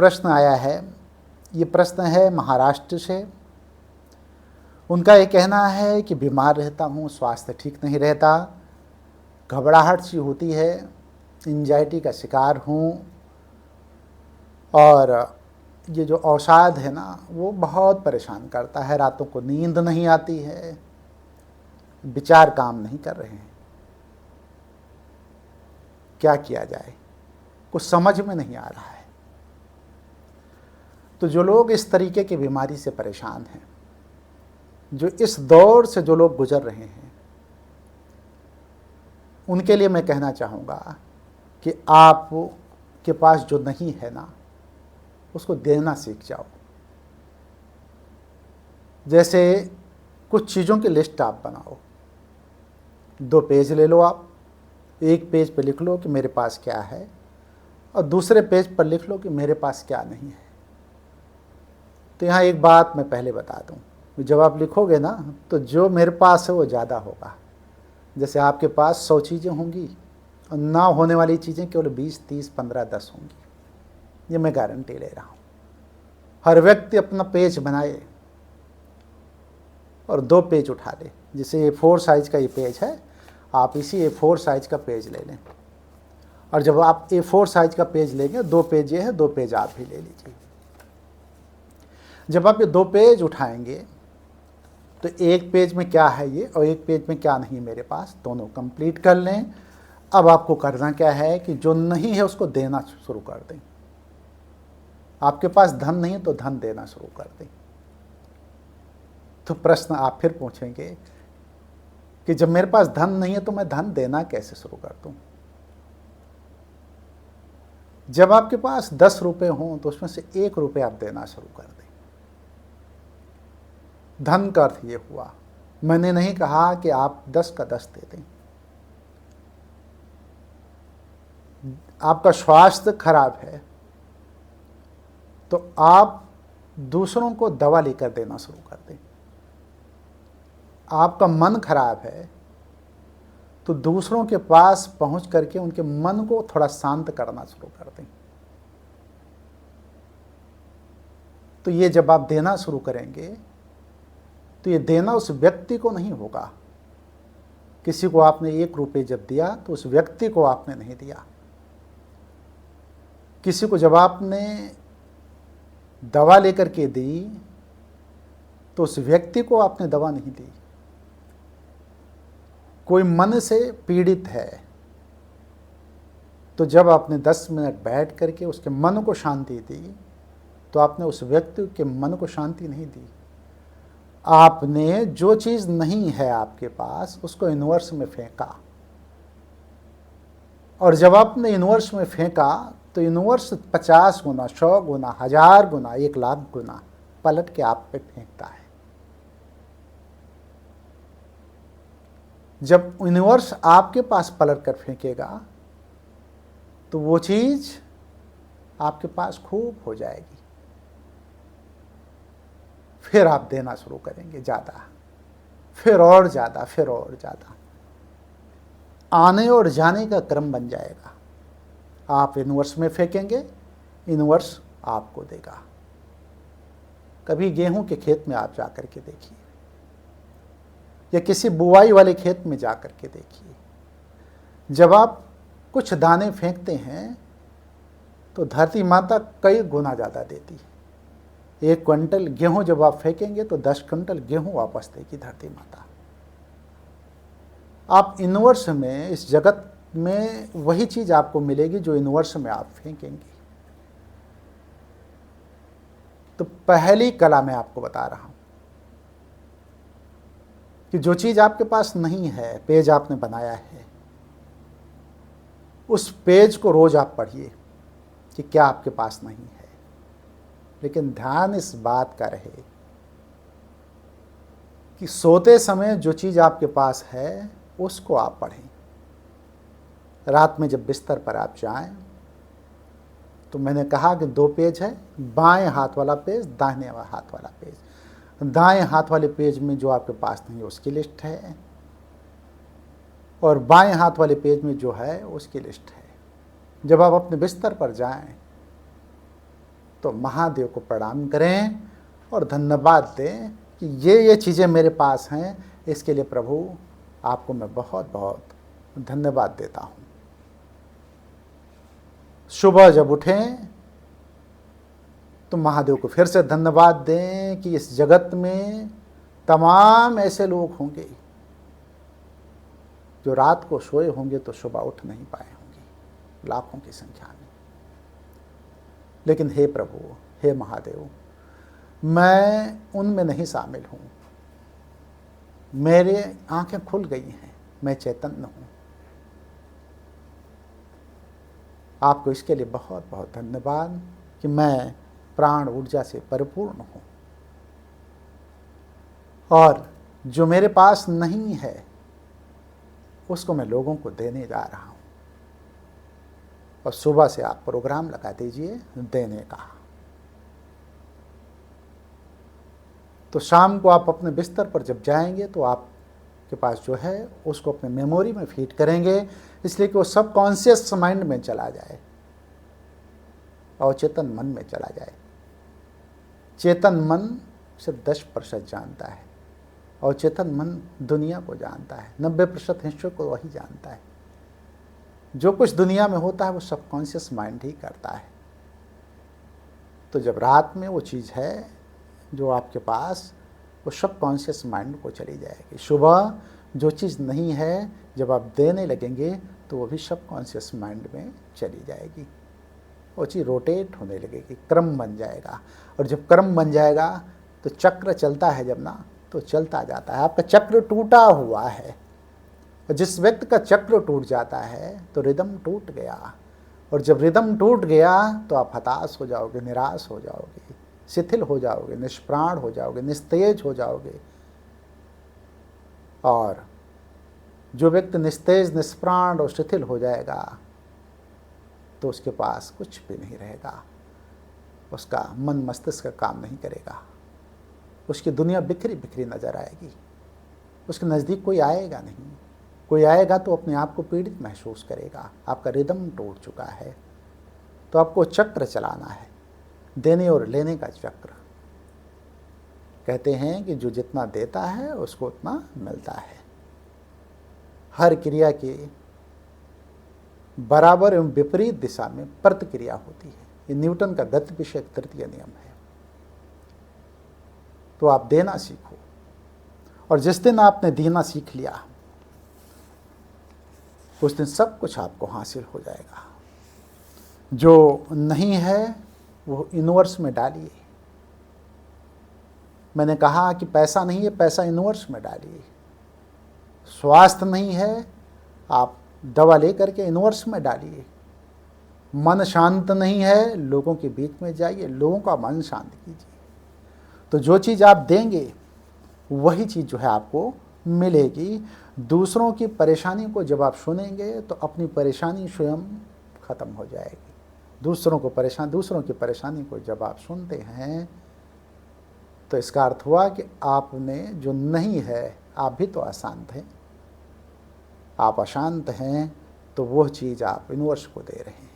प्रश्न आया है, ये प्रश्न है महाराष्ट्र से। उनका ये कहना है कि बीमार रहता हूँ, स्वास्थ्य ठीक नहीं रहता, घबराहट सी होती है, एंजाइटी का शिकार हूँ और ये जो अवसाद है ना वो बहुत परेशान करता है, रातों को नींद नहीं आती है, विचार काम नहीं कर रहे हैं, क्या किया जाए, कुछ समझ में नहीं आ रहा है। तो जो लोग इस तरीके की बीमारी से परेशान हैं, जो इस दौर से जो लोग गुजर रहे हैं, उनके लिए मैं कहना चाहूँगा कि आप के पास जो नहीं है ना उसको देना सीख जाओ। जैसे कुछ चीज़ों की लिस्ट आप बनाओ, 2 पेज ले लो आप, एक पेज पे लिख लो कि मेरे पास क्या है और दूसरे पेज पर लिख लो कि मेरे पास क्या नहीं है। तो यहाँ एक बात मैं पहले बता दूँ, जब आप लिखोगे ना तो जो मेरे पास है वो ज़्यादा होगा। जैसे आपके पास 100 चीज़ें होंगी और ना होने वाली चीज़ें केवल 20, 30, 15, 10 होंगी, ये मैं गारंटी ले रहा हूँ। हर व्यक्ति अपना पेज बनाए और 2 पेज उठा ले। जैसे A4 साइज़ का ये पेज है, आप इसी A4 साइज़ का पेज ले लें और जब आप A4 साइज़ का पेज लेंगे, 2 पेज ये है, 2 पेज आप भी ले लीजिए। जब आप ये 2 पेज उठाएंगे तो एक पेज में क्या है ये और एक पेज में क्या नहीं मेरे पास, दोनों कंप्लीट कर लें। अब आपको करना क्या है कि जो नहीं है उसको देना शुरू कर दें। आपके पास धन नहीं है तो धन देना शुरू कर दें। तो प्रश्न आप फिर पूछेंगे कि जब मेरे पास धन नहीं है तो मैं धन देना कैसे शुरू कर दूं? जब आपके पास 10 रुपए हों तो उसमें से 1 रुपये आप देना शुरू कर दें। धन का अर्थ ये हुआ, मैंने नहीं कहा कि आप 10 का 10 दे दें। आपका स्वास्थ्य खराब है तो आप दूसरों को दवा लेकर देना शुरू कर दें। आपका मन खराब है तो दूसरों के पास पहुंच करके उनके मन को थोड़ा शांत करना शुरू कर दें। तो ये जब आप देना शुरू करेंगे तो ये देना उस व्यक्ति को नहीं होगा। किसी को आपने 1 रुपये जब दिया तो उस व्यक्ति को आपने नहीं दिया। किसी को जब आपने दवा लेकर के दी तो उस व्यक्ति को आपने दवा नहीं दी। कोई मन से पीड़ित है तो जब आपने 10 मिनट बैठ करके उसके मन को शांति दी तो आपने उस व्यक्ति के मन को शांति नहीं दी। आपने जो चीज़ नहीं है आपके पास उसको यूनिवर्स में फेंका और जब आपने यूनिवर्स में फेंका तो यूनिवर्स 50 गुना, 100 गुना, 1000 गुना, 1 लाख गुना पलट के आप पे फेंकता है। जब यूनिवर्स आपके पास पलट कर फेंकेगा तो वो चीज़ आपके पास खूब हो जाएगी। फिर आप देना शुरू करेंगे ज़्यादा, फिर और ज़्यादा, फिर और ज़्यादा। आने और जाने का क्रम बन जाएगा। आप यूनिवर्स में फेंकेंगे, यूनिवर्स आपको देगा। कभी गेहूं के खेत में आप जा कर के देखिए या किसी बुआई वाले खेत में जा कर के देखिए, जब आप कुछ दाने फेंकते हैं तो धरती माता कई गुना ज़्यादा देती है। 1 क्विंटल गेहूं जब आप फेंकेंगे तो 10 क्विंटल गेहूं वापस देगी धरती माता। आप यूनिवर्स में, इस जगत में वही चीज़ आपको मिलेगी जो यूनिवर्स में आप फेंकेंगे। तो पहली कला मैं आपको बता रहा हूं कि जो चीज़ आपके पास नहीं है, पेज आपने बनाया है, उस पेज को रोज आप पढ़िए कि क्या आपके पास नहीं है। लेकिन ध्यान इस बात का रहे कि सोते समय जो चीज़ आपके पास है उसको आप पढ़ें। रात में जब बिस्तर पर आप जाएं तो मैंने कहा कि 2 पेज है, बाएं हाथ वाला पेज, दाहिने हाथ वाला पेज। दाएं हाथ वाले पेज में जो आपके पास नहीं है उसकी लिस्ट है और बाएं हाथ वाले पेज में जो है उसकी लिस्ट है। जब आप अपने बिस्तर पर जाएं तो महादेव को प्रणाम करें और धन्यवाद दें कि ये चीज़ें मेरे पास हैं, इसके लिए प्रभु आपको मैं बहुत बहुत धन्यवाद देता हूँ। सुबह जब उठें तो महादेव को फिर से धन्यवाद दें कि इस जगत में तमाम ऐसे लोग होंगे जो रात को सोए होंगे तो सुबह उठ नहीं पाए होंगे, लाखों की संख्या में। लेकिन हे प्रभु, हे महादेव, मैं उनमें नहीं शामिल हूँ। मेरे आंखें खुल गई हैं, मैं चैतन्य हूँ। आपको इसके लिए बहुत बहुत धन्यवाद कि मैं प्राण ऊर्जा से परिपूर्ण हूँ और जो मेरे पास नहीं है उसको मैं लोगों को देने जा रहा हूँ। और सुबह से आप प्रोग्राम लगा दीजिए देने का। तो शाम को आप अपने बिस्तर पर जब जाएंगे तो आपके पास जो है उसको अपने मेमोरी में फीड करेंगे, इसलिए कि वो सबकॉन्शियस माइंड में चला जाए और चेतन मन में चला जाए। चेतन मन सिर्फ 10% जानता है और चेतन मन दुनिया को जानता है। 90% हिस्सों को वही जानता है। जो कुछ दुनिया में होता है वो सबकॉन्शियस माइंड ही करता है। तो जब रात में वो चीज़ है जो आपके पास, वो सबकॉन्शियस माइंड को चली जाएगी। सुबह जो चीज़ नहीं है जब आप देने लगेंगे तो वो भी सबकॉन्शियस माइंड में चली जाएगी। वो चीज़ रोटेट होने लगेगी, क्रम बन जाएगा। और जब क्रम बन जाएगा तो चक्र चलता है जब ना, तो चलता जाता है। आपका चक्र टूटा हुआ है और जिस व्यक्ति का चक्र टूट जाता है तो रिदम टूट गया। और जब रिदम टूट गया तो आप हताश हो जाओगे, निराश हो जाओगे, शिथिल हो जाओगे, निष्प्राण हो जाओगे, निस्तेज हो जाओगे। और जो व्यक्ति निस्तेज, निष्प्राण और शिथिल हो जाएगा तो उसके पास कुछ भी नहीं रहेगा। उसका मन मस्तिष्क का काम नहीं करेगा, उसकी दुनिया बिखरी बिखरी नजर आएगी, उसके नज़दीक कोई आएगा नहीं। कोई आएगा तो अपने आप को पीड़ित महसूस करेगा। आपका रिदम टूट चुका है। तो आपको चक्र चलाना है, देने और लेने का चक्र। कहते हैं कि जो जितना देता है उसको उतना मिलता है। हर क्रिया की बराबर एवं विपरीत दिशा में प्रतिक्रिया होती है। ये न्यूटन का गति विषयक तृतीय नियम है। तो आप देना सीखो, और जिस दिन आपने देना सीख लिया उस दिन सब कुछ आपको हासिल हो जाएगा। जो नहीं है वो यूनिवर्स में डालिए। मैंने कहा कि पैसा नहीं है, पैसा यूनिवर्स में डालिए। स्वास्थ्य नहीं है, आप दवा लेकर के यूनिवर्स में डालिए। मन शांत नहीं है, लोगों के बीच में जाइए, लोगों का मन शांत कीजिए। तो जो चीज़ आप देंगे वही चीज़ जो है आपको मिलेगी। दूसरों की परेशानी को जब आप सुनेंगे तो अपनी परेशानी स्वयं खत्म हो जाएगी। दूसरों की परेशानी को जब आप सुनते हैं तो इसका अर्थ हुआ कि आपने जो नहीं है, आप भी तो अशांत हैं। आप अशांत हैं तो वह चीज़ आप यूनिवर्स को दे रहे हैं।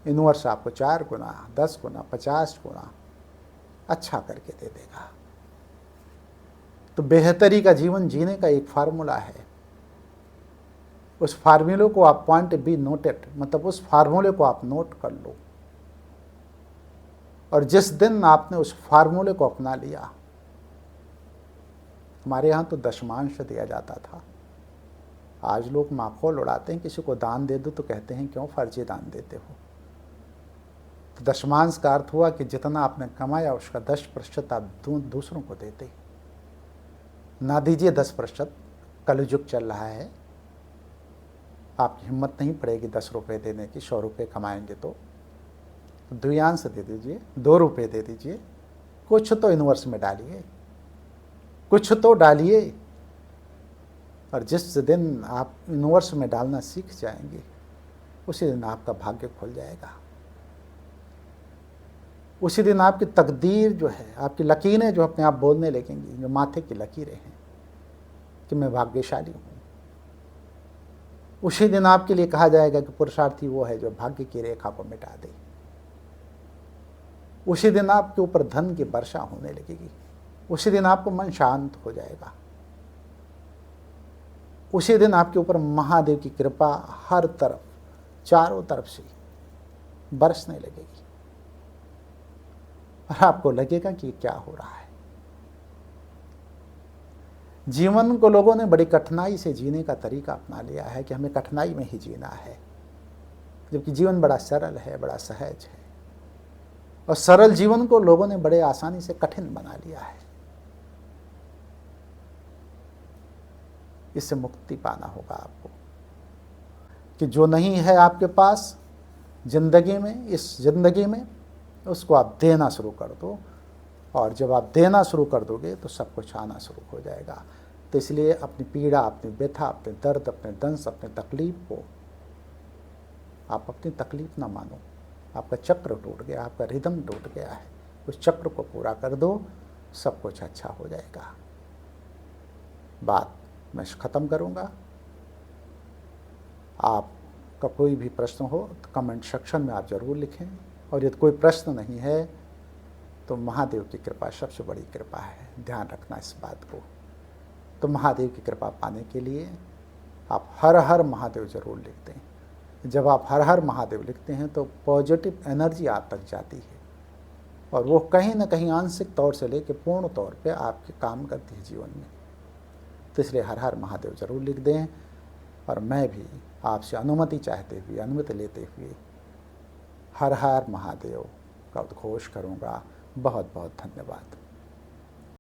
यूनिवर्स आपको 4 गुना, 10 गुना, 50 गुना अच्छा करके दे देगा। तो बेहतरी का जीवन जीने का एक फार्मूला है। उस फार्मूले को आप पॉइंट बी नोटेड, मतलब उस फार्मूले को आप नोट कर लो। और जिस दिन आपने उस फार्मूले को अपना लिया, हमारे यहाँ तो दशमांश दिया जाता था। आज लोग माखौल उड़ाते हैं, किसी को दान दे दो तो कहते हैं क्यों फर्जी दान देते हो। तो दशमांश का अर्थ हुआ कि जितना आपने कमाया उसका 10% आप दूसरों को देते। ना दीजिए 10%, कलयुग चल रहा है। आपकी हिम्मत नहीं पड़ेगी 10 रुपये देने की। 100 रुपये कमाएंगे तो द्वियांश दे दीजिए, 2 रुपये दे दीजिए। कुछ तो यूनिवर्स में डालिए, कुछ तो डालिए। और जिस दिन आप यूनिवर्स में डालना सीख जाएंगे उसी दिन आपका भाग्य खुल जाएगा। उसी दिन आपकी तकदीर जो है, आपकी लकीरें जो अपने आप बोलने लगेंगी, जो माथे की लकीरें हैं कि मैं भाग्यशाली हूँ। उसी दिन आपके लिए कहा जाएगा कि पुरुषार्थी वो है जो भाग्य की रेखा को मिटा दे। उसी दिन आपके ऊपर धन की वर्षा होने लगेगी। उसी दिन आपको मन शांत हो जाएगा। उसी दिन आपके ऊपर महादेव की कृपा हर तरफ, चारों तरफ से बरसने लगेगी और आपको लगेगा कि क्या हो रहा है। जीवन को लोगों ने बड़ी कठिनाई से जीने का तरीका अपना लिया है कि हमें कठिनाई में ही जीना है, जबकि जीवन बड़ा सरल है, बड़ा सहज है। और सरल जीवन को लोगों ने बड़े आसानी से कठिन बना लिया है। इससे मुक्ति पाना होगा आपको कि जो नहीं है आपके पास जिंदगी में, इस जिंदगी में, उसको आप देना शुरू कर दो। और जब आप देना शुरू कर दोगे तो सब कुछ आना शुरू हो जाएगा। तो इसलिए अपनी पीड़ा, अपनी व्यथा, अपने दर्द, अपने दंश, अपने तकलीफ को आप अपनी तकलीफ ना मानो। आपका चक्र टूट गया, आपका रिदम टूट गया है, उस चक्र को पूरा कर दो, सब कुछ अच्छा हो जाएगा। बात मैं ख़त्म करूँगा। आपका कोई भी प्रश्न हो तो कमेंट सेक्शन में आप ज़रूर लिखें, और यदि कोई प्रश्न नहीं है तो महादेव की कृपा सबसे बड़ी कृपा है, ध्यान रखना इस बात को। तो महादेव की कृपा पाने के लिए आप हर हर महादेव ज़रूर लिखते हैं। जब आप हर हर महादेव लिखते हैं तो पॉजिटिव एनर्जी आप तक जाती है, और वो कहीं ना कहीं आंशिक तौर से लेकर पूर्ण तौर पे आपके काम करती है जीवन में। तो इसलिए हर हर महादेव ज़रूर लिख दें। और मैं भी आपसे अनुमति चाहते हुए, अनुमति लेते हुए हर हर महादेव का उद्घोष करूँगा। बहुत बहुत धन्यवाद।